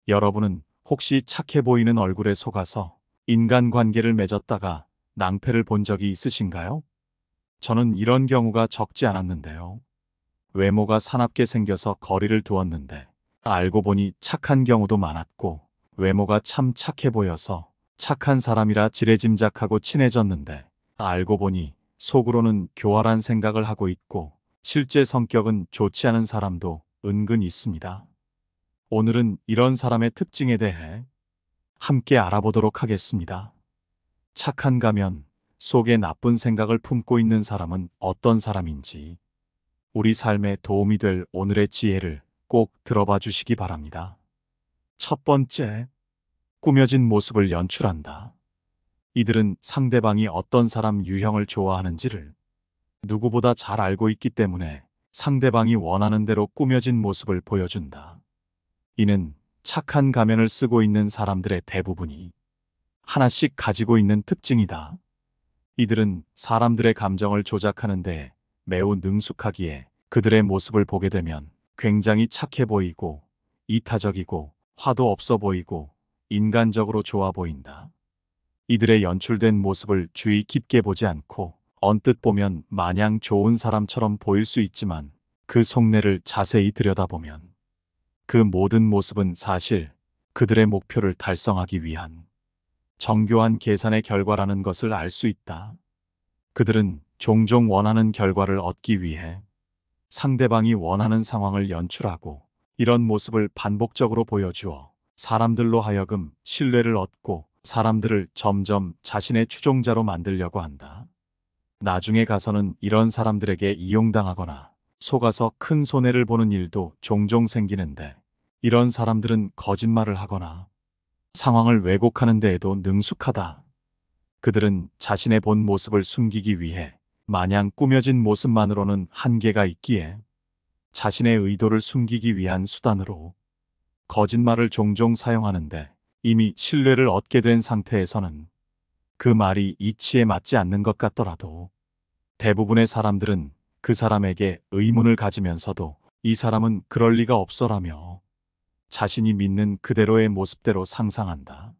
여러분은 혹시 착해 보이는 얼굴에 속아서 인간관계를 맺었다가 낭패를 본 적이 있으신가요? 저는 이런 경우가 적지 않았는데요. 외모가 사납게 생겨서 거리를 두었는데 알고 보니 착한 경우도 많았고, 외모가 참 착해 보여서 착한 사람이라 지레짐작하고 친해졌는데 알고 보니 속으로는 교활한 생각을 하고 있고 실제 성격은 좋지 않은 사람도 은근 있습니다. 오늘은 이런 사람의 특징에 대해 함께 알아보도록 하겠습니다. 착한 가면 속에 나쁜 생각을 품고 있는 사람은 어떤 사람인지, 우리 삶에 도움이 될 오늘의 지혜를 꼭 들어봐 주시기 바랍니다. 첫 번째, 꾸며진 모습을 연출한다. 이들은 상대방이 어떤 사람 유형을 좋아하는지를 누구보다 잘 알고 있기 때문에 상대방이 원하는 대로 꾸며진 모습을 보여준다. 이는 착한 가면을 쓰고 있는 사람들의 대부분이 하나씩 가지고 있는 특징이다. 이들은 사람들의 감정을 조작하는 데 매우 능숙하기에 그들의 모습을 보게 되면 굉장히 착해 보이고 이타적이고 화도 없어 보이고 인간적으로 좋아 보인다. 이들의 연출된 모습을 주의 깊게 보지 않고 언뜻 보면 마냥 좋은 사람처럼 보일 수 있지만 그 속내를 자세히 들여다보면 그 모든 모습은 사실 그들의 목표를 달성하기 위한 정교한 계산의 결과라는 것을 알 수 있다. 그들은 종종 원하는 결과를 얻기 위해 상대방이 원하는 상황을 연출하고 이런 모습을 반복적으로 보여주어 사람들로 하여금 신뢰를 얻고 사람들을 점점 자신의 추종자로 만들려고 한다. 나중에 가서는 이런 사람들에게 이용당하거나 속아서 큰 손해를 보는 일도 종종 생기는데, 이런 사람들은 거짓말을 하거나 상황을 왜곡하는 데에도 능숙하다. 그들은 자신의 본 모습을 숨기기 위해 마냥 꾸며진 모습만으로는 한계가 있기에 자신의 의도를 숨기기 위한 수단으로 거짓말을 종종 사용하는데, 이미 신뢰를 얻게 된 상태에서는 그 말이 이치에 맞지 않는 것 같더라도 대부분의 사람들은 그 사람에게 의문을 가지면서도 이 사람은 그럴 리가 없어라며 자신이 믿는 그대로의 모습대로 상상한다.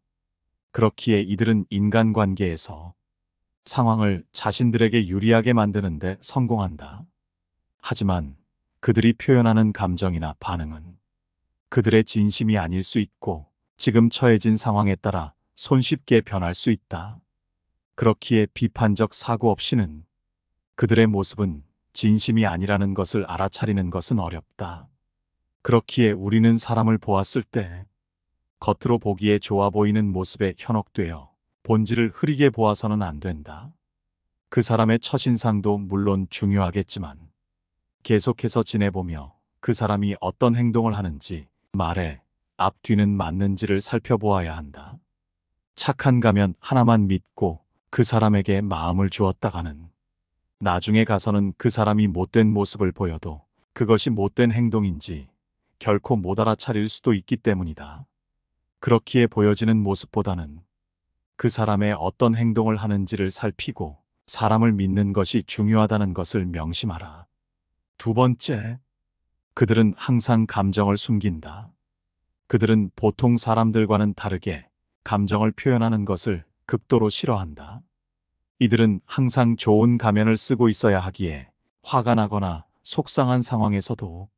그렇기에 이들은 인간관계에서 상황을 자신들에게 유리하게 만드는데 성공한다. 하지만 그들이 표현하는 감정이나 반응은 그들의 진심이 아닐 수 있고 지금 처해진 상황에 따라 손쉽게 변할 수 있다. 그렇기에 비판적 사고 없이는 그들의 모습은 진심이 아니라는 것을 알아차리는 것은 어렵다. 그렇기에 우리는 사람을 보았을 때 겉으로 보기에 좋아 보이는 모습에 현혹되어 본질을 흐리게 보아서는 안 된다. 그 사람의 첫인상도 물론 중요하겠지만 계속해서 지내보며 그 사람이 어떤 행동을 하는지 말에 앞뒤는 맞는지를 살펴보아야 한다. 착한 가면 하나만 믿고 그 사람에게 마음을 주었다가는 나중에 가서는 그 사람이 못된 모습을 보여도 그것이 못된 행동인지 결코 못 알아차릴 수도 있기 때문이다. 그렇기에 보여지는 모습보다는 그 사람의 어떤 행동을 하는지를 살피고 사람을 믿는 것이 중요하다는 것을 명심하라. 두 번째, 그들은 항상 감정을 숨긴다. 그들은 보통 사람들과는 다르게 감정을 표현하는 것을 극도로 싫어한다. 이들은 항상 좋은 가면을 쓰고 있어야 하기에 화가 나거나 속상한 상황에서도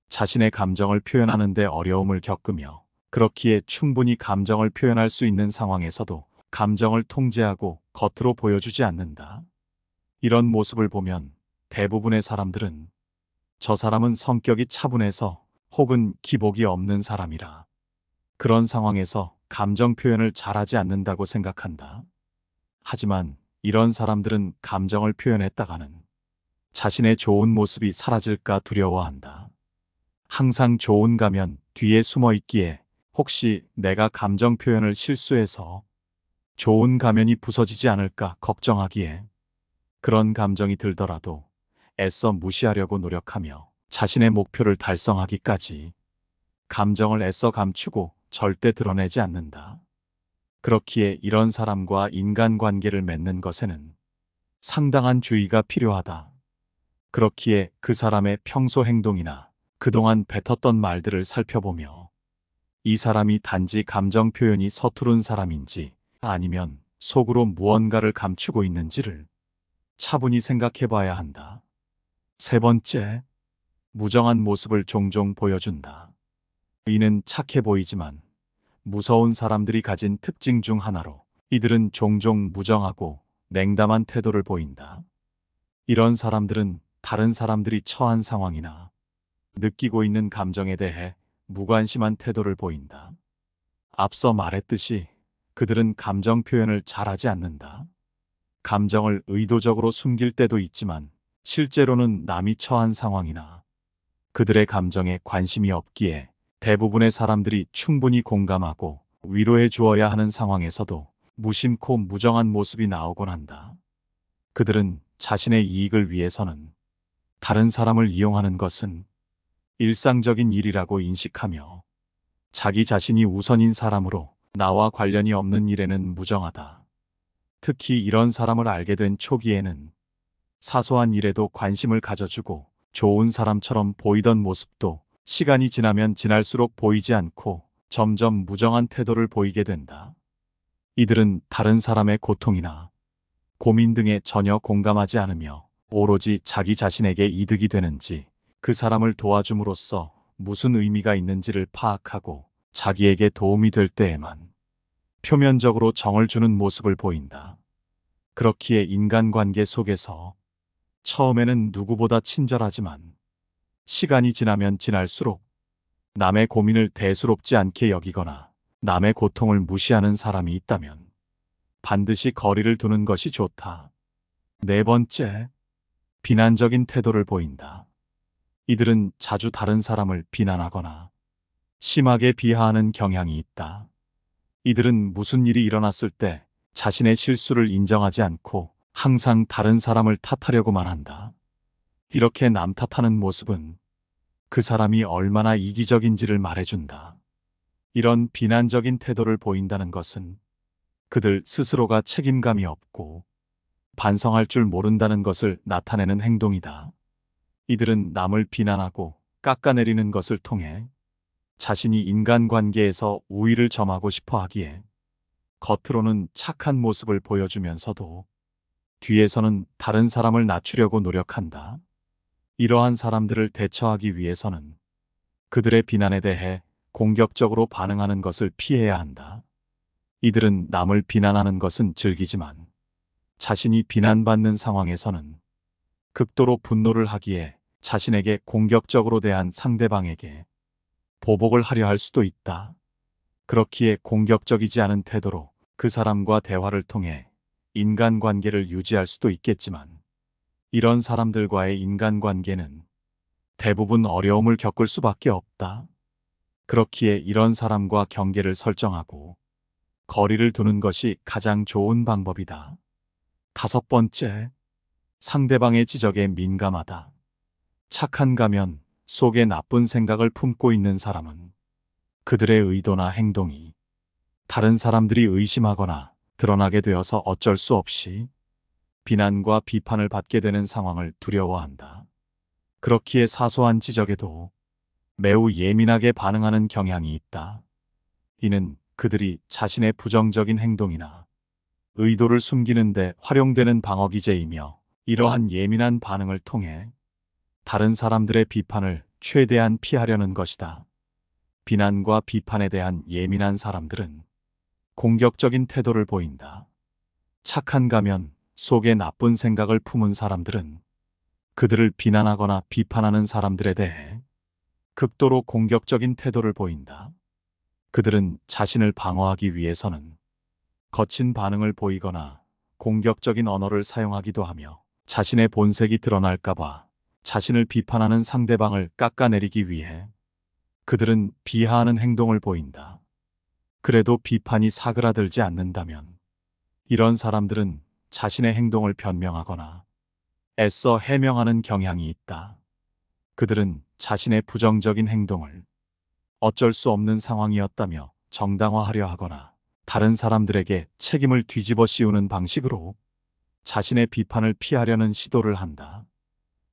자신의 감정을 표현하는 데 어려움을 겪으며, 그렇기에 충분히 감정을 표현할 수 있는 상황에서도 감정을 통제하고 겉으로 보여주지 않는다. 이런 모습을 보면 대부분의 사람들은 저 사람은 성격이 차분해서 혹은 기복이 없는 사람이라 그런 상황에서 감정 표현을 잘하지 않는다고 생각한다. 하지만 이런 사람들은 감정을 표현했다가는 자신의 좋은 모습이 사라질까 두려워한다. 항상 좋은 가면 뒤에 숨어 있기에 혹시 내가 감정 표현을 실수해서 좋은 가면이 부서지지 않을까 걱정하기에 그런 감정이 들더라도 애써 무시하려고 노력하며 자신의 목표를 달성하기까지 감정을 애써 감추고 절대 드러내지 않는다. 그렇기에 이런 사람과 인간관계를 맺는 것에는 상당한 주의가 필요하다. 그렇기에 그 사람의 평소 행동이나 그동안 뱉었던 말들을 살펴보며 이 사람이 단지 감정 표현이 서투른 사람인지 아니면 속으로 무언가를 감추고 있는지를 차분히 생각해 봐야 한다. 세 번째, 무정한 모습을 종종 보여준다. 이는 착해 보이지만 무서운 사람들이 가진 특징 중 하나로 이들은 종종 무정하고 냉담한 태도를 보인다. 이런 사람들은 다른 사람들이 처한 상황이나 느끼고 있는 감정에 대해 무관심한 태도를 보인다. 앞서 말했듯이 그들은 감정 표현을 잘하지 않는다. 감정을 의도적으로 숨길 때도 있지만 실제로는 남이 처한 상황이나 그들의 감정에 관심이 없기에 대부분의 사람들이 충분히 공감하고 위로해 주어야 하는 상황에서도 무심코 무정한 모습이 나오곤 한다. 그들은 자신의 이익을 위해서는 다른 사람을 이용하는 것은 일상적인 일이라고 인식하며 자기 자신이 우선인 사람으로 나와 관련이 없는 일에는 무정하다. 특히 이런 사람을 알게 된 초기에는 사소한 일에도 관심을 가져주고 좋은 사람처럼 보이던 모습도 시간이 지나면 지날수록 보이지 않고 점점 무정한 태도를 보이게 된다. 이들은 다른 사람의 고통이나 고민 등에 전혀 공감하지 않으며 오로지 자기 자신에게 이득이 되는지 그 사람을 도와줌으로써 무슨 의미가 있는지를 파악하고 자기에게 도움이 될 때에만 표면적으로 정을 주는 모습을 보인다. 그렇기에 인간관계 속에서 처음에는 누구보다 친절하지만 시간이 지나면 지날수록 남의 고민을 대수롭지 않게 여기거나 남의 고통을 무시하는 사람이 있다면 반드시 거리를 두는 것이 좋다. 네 번째, 비난적인 태도를 보인다. 이들은 자주 다른 사람을 비난하거나 심하게 비하하는 경향이 있다. 이들은 무슨 일이 일어났을 때 자신의 실수를 인정하지 않고 항상 다른 사람을 탓하려고만 한다. 이렇게 남 탓하는 모습은 그 사람이 얼마나 이기적인지를 말해준다. 이런 비난적인 태도를 보인다는 것은 그들 스스로가 책임감이 없고 반성할 줄 모른다는 것을 나타내는 행동이다. 이들은 남을 비난하고 깎아내리는 것을 통해 자신이 인간관계에서 우위를 점하고 싶어 하기에 겉으로는 착한 모습을 보여주면서도 뒤에서는 다른 사람을 낮추려고 노력한다. 이러한 사람들을 대처하기 위해서는 그들의 비난에 대해 공격적으로 반응하는 것을 피해야 한다. 이들은 남을 비난하는 것은 즐기지만 자신이 비난받는 상황에서는 극도로 분노를 하기에 자신에게 공격적으로 대한 상대방에게 보복을 하려 할 수도 있다. 그렇기에 공격적이지 않은 태도로 그 사람과 대화를 통해 인간관계를 유지할 수도 있겠지만 이런 사람들과의 인간관계는 대부분 어려움을 겪을 수밖에 없다. 그렇기에 이런 사람과 경계를 설정하고 거리를 두는 것이 가장 좋은 방법이다. 다섯 번째, 상대방의 지적에 민감하다. 착한 가면 속에 나쁜 생각을 품고 있는 사람은 그들의 의도나 행동이 다른 사람들이 의심하거나 드러나게 되어서 어쩔 수 없이 비난과 비판을 받게 되는 상황을 두려워한다. 그렇기에 사소한 지적에도 매우 예민하게 반응하는 경향이 있다. 이는 그들이 자신의 부정적인 행동이나 의도를 숨기는데 활용되는 방어기제이며 이러한 예민한 반응을 통해 다른 사람들의 비판을 최대한 피하려는 것이다. 비난과 비판에 대한 예민한 사람들은 공격적인 태도를 보인다. 착한 가면 속에 나쁜 생각을 품은 사람들은 그들을 비난하거나 비판하는 사람들에 대해 극도로 공격적인 태도를 보인다. 그들은 자신을 방어하기 위해서는 거친 반응을 보이거나 공격적인 언어를 사용하기도 하며 자신의 본색이 드러날까봐 자신을 비판하는 상대방을 깎아내리기 위해 그들은 비하하는 행동을 보인다. 그래도 비판이 사그라들지 않는다면 이런 사람들은 자신의 행동을 변명하거나 애써 해명하는 경향이 있다. 그들은 자신의 부정적인 행동을 어쩔 수 없는 상황이었다며 정당화하려 하거나 다른 사람들에게 책임을 뒤집어 씌우는 방식으로 자신의 비판을 피하려는 시도를 한다.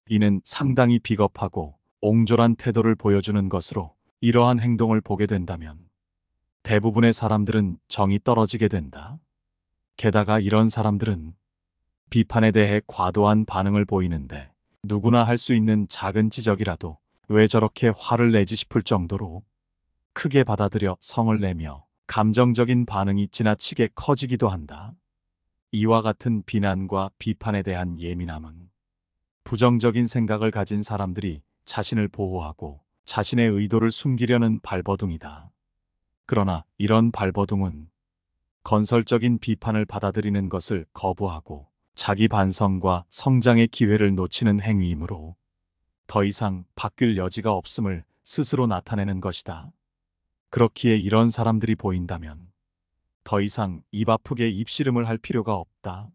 이는 상당히 비겁하고 옹졸한 태도를 보여주는 것으로 이러한 행동을 보게 된다면 대부분의 사람들은 정이 떨어지게 된다. 게다가 이런 사람들은 비판에 대해 과도한 반응을 보이는데 누구나 할 수 있는 작은 지적이라도 왜 저렇게 화를 내지 싶을 정도로 크게 받아들여 성을 내며 감정적인 반응이 지나치게 커지기도 한다. 이와 같은 비난과 비판에 대한 예민함은 부정적인 생각을 가진 사람들이 자신을 보호하고 자신의 의도를 숨기려는 발버둥이다. 그러나 이런 발버둥은 건설적인 비판을 받아들이는 것을 거부하고 자기 반성과 성장의 기회를 놓치는 행위이므로 더 이상 바뀔 여지가 없음을 스스로 나타내는 것이다. 그렇기에 이런 사람들이 보인다면 더 이상 입 아프게 입씨름을 할 필요가 없다.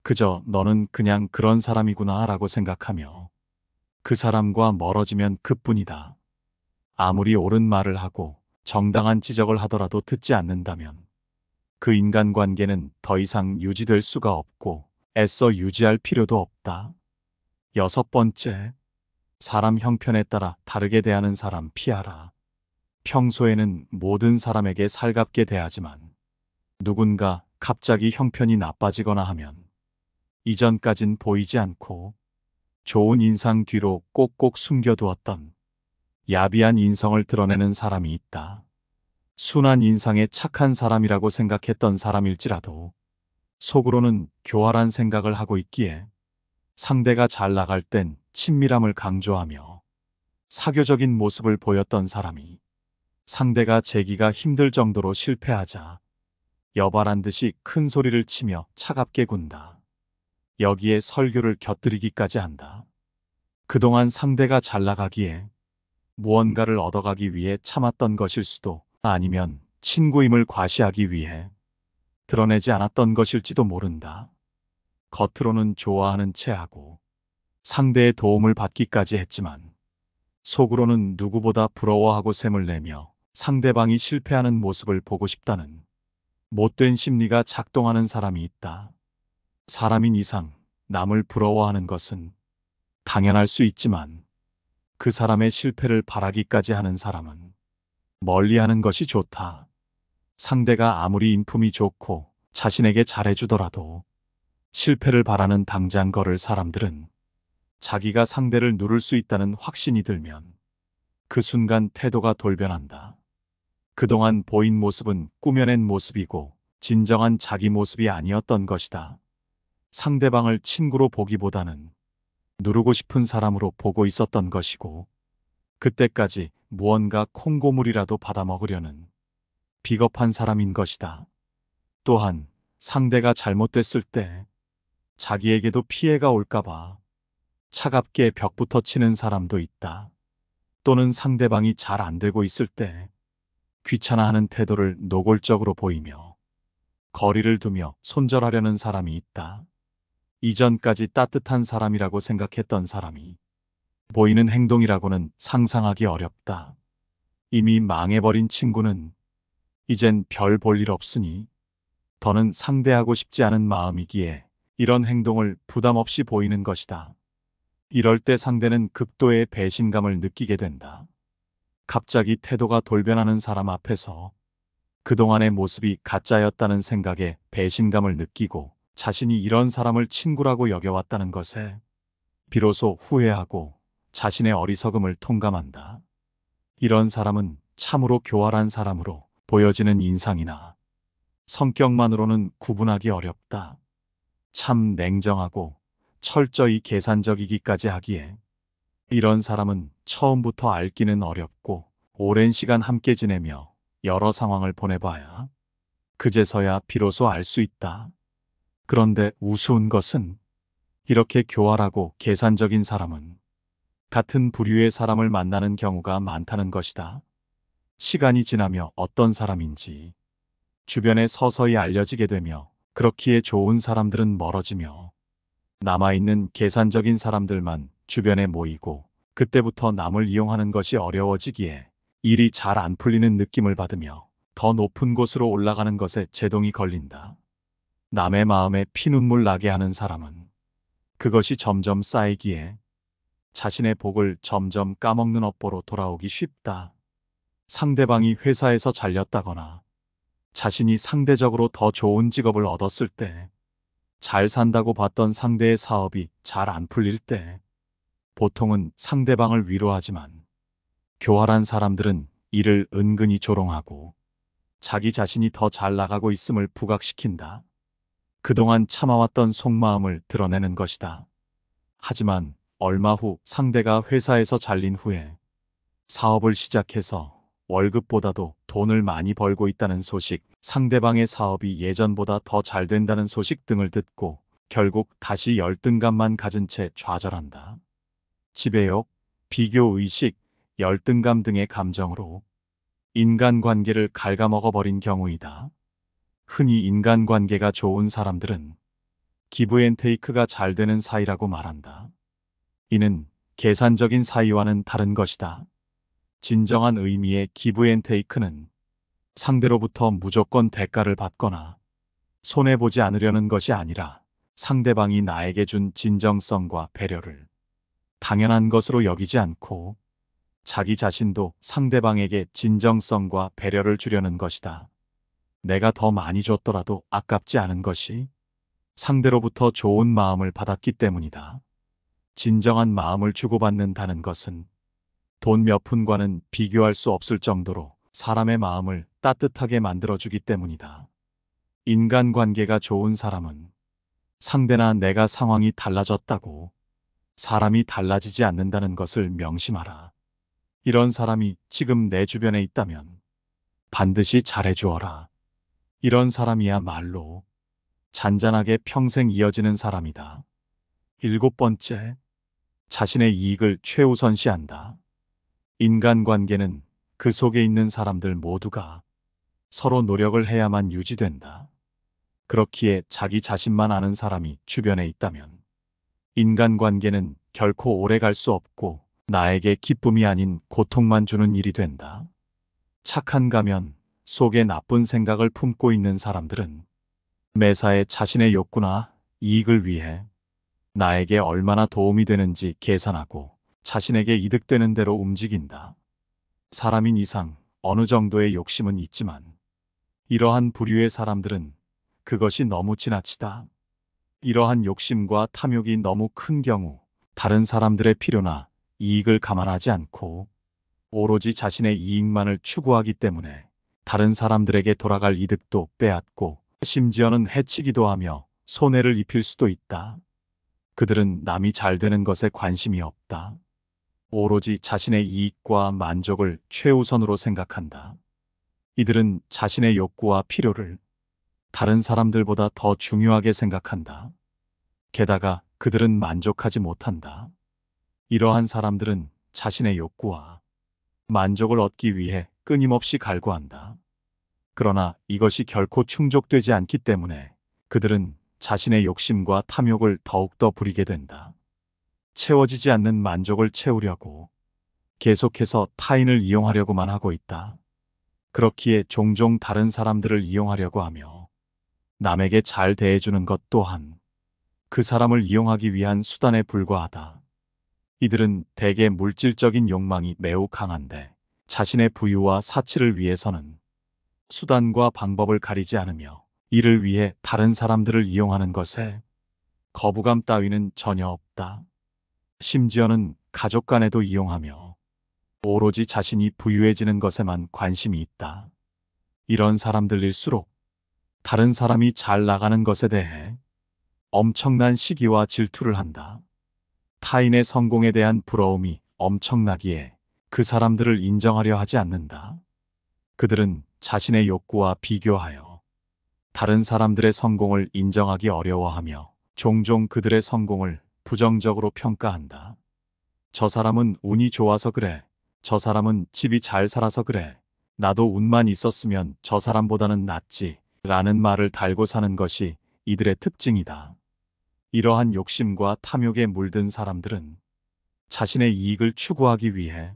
그저 너는 그냥 그런 사람이구나 라고 생각하며 그 사람과 멀어지면 그뿐이다. 아무리 옳은 말을 하고 정당한 지적을 하더라도 듣지 않는다면 그 인간관계는 더 이상 유지될 수가 없고 애써 유지할 필요도 없다. 6번째, 사람 형편에 따라 다르게 대하는 사람 피하라. 평소에는 모든 사람에게 살갑게 대하지만 누군가 갑자기 형편이 나빠지거나 하면 이전까진 보이지 않고 좋은 인상 뒤로 꼭꼭 숨겨두었던 야비한 인성을 드러내는 사람이 있다. 순한 인상의 착한 사람이라고 생각했던 사람일지라도 속으로는 교활한 생각을 하고 있기에 상대가 잘 나갈 땐 친밀함을 강조하며 사교적인 모습을 보였던 사람이 상대가 재기가 힘들 정도로 실패하자 여발한 듯이 큰 소리를 치며 차갑게 군다. 여기에 설교를 곁들이기까지 한다. 그동안 상대가 잘 나가기에 무언가를 얻어가기 위해 참았던 것일 수도 아니면 친구임을 과시하기 위해 드러내지 않았던 것일지도 모른다. 겉으로는 좋아하는 체하고 상대의 도움을 받기까지 했지만 속으로는 누구보다 부러워하고 샘을 내며 상대방이 실패하는 모습을 보고 싶다는 못된 심리가 작동하는 사람이 있다. 사람인 이상 남을 부러워하는 것은 당연할 수 있지만 그 사람의 실패를 바라기까지 하는 사람은 멀리하는 것이 좋다. 상대가 아무리 인품이 좋고 자신에게 잘해주더라도 실패를 바라는 당장 걸을 사람들은 자기가 상대를 누를 수 있다는 확신이 들면 그 순간 태도가 돌변한다. 그동안 보인 모습은 꾸며낸 모습이고 진정한 자기 모습이 아니었던 것이다. 상대방을 친구로 보기보다는 누르고 싶은 사람으로 보고 있었던 것이고 그때까지 무언가 콩고물이라도 받아먹으려는 비겁한 사람인 것이다. 또한 상대가 잘못됐을 때 자기에게도 피해가 올까봐 차갑게 벽부터 치는 사람도 있다. 또는 상대방이 잘 안 되고 있을 때 귀찮아하는 태도를 노골적으로 보이며 거리를 두며 손절하려는 사람이 있다. 이전까지 따뜻한 사람이라고 생각했던 사람이 보이는 행동이라고는 상상하기 어렵다. 이미 망해버린 친구는 이젠 별 볼 일 없으니 더는 상대하고 싶지 않은 마음이기에 이런 행동을 부담 없이 보이는 것이다. 이럴 때 상대는 극도의 배신감을 느끼게 된다. 갑자기 태도가 돌변하는 사람 앞에서 그동안의 모습이 가짜였다는 생각에 배신감을 느끼고 자신이 이런 사람을 친구라고 여겨왔다는 것에 비로소 후회하고 자신의 어리석음을 통감한다. 이런 사람은 참으로 교활한 사람으로 보여지는 인상이나 성격만으로는 구분하기 어렵다. 참 냉정하고 철저히 계산적이기까지 하기에 이런 사람은 처음부터 알기는 어렵고 오랜 시간 함께 지내며 여러 상황을 보내봐야 그제서야 비로소 알 수 있다. 그런데 우스운 것은 이렇게 교활하고 계산적인 사람은 같은 부류의 사람을 만나는 경우가 많다는 것이다. 시간이 지나며 어떤 사람인지 주변에 서서히 알려지게 되며 그렇기에 좋은 사람들은 멀어지며 남아있는 계산적인 사람들만 주변에 모이고 그때부터 남을 이용하는 것이 어려워지기에 일이 잘 안 풀리는 느낌을 받으며 더 높은 곳으로 올라가는 것에 제동이 걸린다. 남의 마음에 피눈물 나게 하는 사람은 그것이 점점 쌓이기에 자신의 복을 점점 까먹는 업보로 돌아오기 쉽다. 상대방이 회사에서 잘렸다거나 자신이 상대적으로 더 좋은 직업을 얻었을 때, 잘 산다고 봤던 상대의 사업이 잘 안 풀릴 때, 보통은 상대방을 위로하지만 교활한 사람들은 이를 은근히 조롱하고 자기 자신이 더 잘 나가고 있음을 부각시킨다. 그동안 참아왔던 속마음을 드러내는 것이다. 하지만 얼마 후 상대가 회사에서 잘린 후에 사업을 시작해서 월급보다도 돈을 많이 벌고 있다는 소식, 상대방의 사업이 예전보다 더 잘 된다는 소식 등을 듣고 결국 다시 열등감만 가진 채 좌절한다. 지배욕, 비교의식, 열등감 등의 감정으로 인간관계를 갉아먹어버린 경우이다. 흔히 인간관계가 좋은 사람들은 기브앤테이크가 잘 되는 사이라고 말한다. 이는 계산적인 사이와는 다른 것이다. 진정한 의미의 기브앤테이크는 상대로부터 무조건 대가를 받거나 손해보지 않으려는 것이 아니라 상대방이 나에게 준 진정성과 배려를 당연한 것으로 여기지 않고 자기 자신도 상대방에게 진정성과 배려를 주려는 것이다. 내가 더 많이 줬더라도 아깝지 않은 것이 상대로부터 좋은 마음을 받았기 때문이다. 진정한 마음을 주고받는다는 것은 돈 몇 푼과는 비교할 수 없을 정도로 사람의 마음을 따뜻하게 만들어주기 때문이다. 인간관계가 좋은 사람은 상대나 내가 상황이 달라졌다고 사람이 달라지지 않는다는 것을 명심하라. 이런 사람이 지금 내 주변에 있다면 반드시 잘해주어라. 이런 사람이야말로 잔잔하게 평생 이어지는 사람이다. 7번째, 자신의 이익을 최우선시한다. 인간관계는 그 속에 있는 사람들 모두가 서로 노력을 해야만 유지된다. 그렇기에 자기 자신만 아는 사람이 주변에 있다면 인간관계는 결코 오래 갈 수 없고 나에게 기쁨이 아닌 고통만 주는 일이 된다. 착한 가면 속에 나쁜 생각을 품고 있는 사람들은 매사에 자신의 욕구나 이익을 위해 나에게 얼마나 도움이 되는지 계산하고 자신에게 이득되는 대로 움직인다. 사람인 이상 어느 정도의 욕심은 있지만 이러한 부류의 사람들은 그것이 너무 지나치다. 이러한 욕심과 탐욕이 너무 큰 경우 다른 사람들의 필요나 이익을 감안하지 않고 오로지 자신의 이익만을 추구하기 때문에 다른 사람들에게 돌아갈 이득도 빼앗고 심지어는 해치기도 하며 손해를 입힐 수도 있다. 그들은 남이 잘 되는 것에 관심이 없다. 오로지 자신의 이익과 만족을 최우선으로 생각한다. 이들은 자신의 욕구와 필요를 다른 사람들보다 더 중요하게 생각한다. 게다가 그들은 만족하지 못한다. 이러한 사람들은 자신의 욕구와 만족을 얻기 위해 끊임없이 갈구한다. 그러나 이것이 결코 충족되지 않기 때문에 그들은 자신의 욕심과 탐욕을 더욱더 부리게 된다. 채워지지 않는 만족을 채우려고 계속해서 타인을 이용하려고만 하고 있다. 그렇기에 종종 다른 사람들을 이용하려고 하며 남에게 잘 대해주는 것 또한 그 사람을 이용하기 위한 수단에 불과하다. 이들은 대개 물질적인 욕망이 매우 강한데 자신의 부유와 사치를 위해서는 수단과 방법을 가리지 않으며 이를 위해 다른 사람들을 이용하는 것에 거부감 따위는 전혀 없다. 심지어는 가족 간에도 이용하며 오로지 자신이 부유해지는 것에만 관심이 있다. 이런 사람들일수록 다른 사람이 잘 나가는 것에 대해 엄청난 시기와 질투를 한다. 타인의 성공에 대한 부러움이 엄청나기에 그 사람들을 인정하려 하지 않는다. 그들은 자신의 욕구와 비교하여 다른 사람들의 성공을 인정하기 어려워하며 종종 그들의 성공을 부정적으로 평가한다. 저 사람은 운이 좋아서 그래. 저 사람은 집이 잘 살아서 그래. 나도 운만 있었으면 저 사람보다는 낫지. 라는 말을 달고 사는 것이 이들의 특징이다. 이러한 욕심과 탐욕에 물든 사람들은 자신의 이익을 추구하기 위해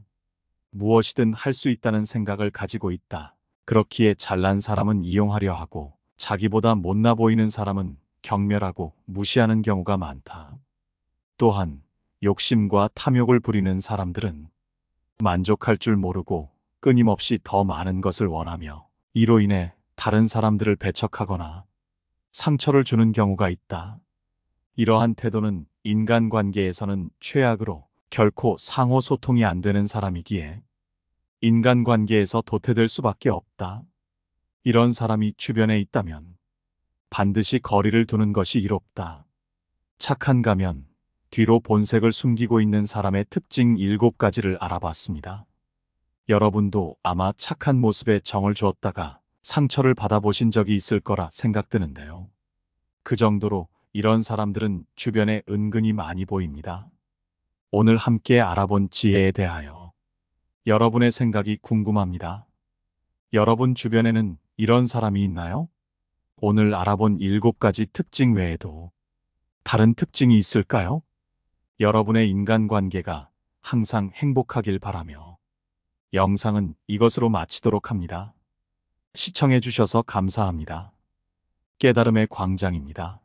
무엇이든 할 수 있다는 생각을 가지고 있다. 그렇기에 잘난 사람은 이용하려 하고 자기보다 못나 보이는 사람은 경멸하고 무시하는 경우가 많다. 또한 욕심과 탐욕을 부리는 사람들은 만족할 줄 모르고 끊임없이 더 많은 것을 원하며 이로 인해 다른 사람들을 배척하거나 상처를 주는 경우가 있다. 이러한 태도는 인간관계에서는 최악으로 결코 상호 소통이 안 되는 사람이기에 인간관계에서 도태될 수밖에 없다. 이런 사람이 주변에 있다면 반드시 거리를 두는 것이 이롭다. 착한 가면, 뒤로 본색을 숨기고 있는 사람의 특징 7가지를 알아봤습니다. 여러분도 아마 착한 모습에 정을 주었다가 상처를 받아보신 적이 있을 거라 생각드는데요. 그 정도로 이런 사람들은 주변에 은근히 많이 보입니다. 오늘 함께 알아본 지혜에 대하여 여러분의 생각이 궁금합니다. 여러분 주변에는 이런 사람이 있나요? 오늘 알아본 7가지 특징 외에도 다른 특징이 있을까요? 여러분의 인간관계가 항상 행복하길 바라며 영상은 이것으로 마치도록 합니다. 시청해 주셔서 감사합니다. 깨달음의 광장입니다.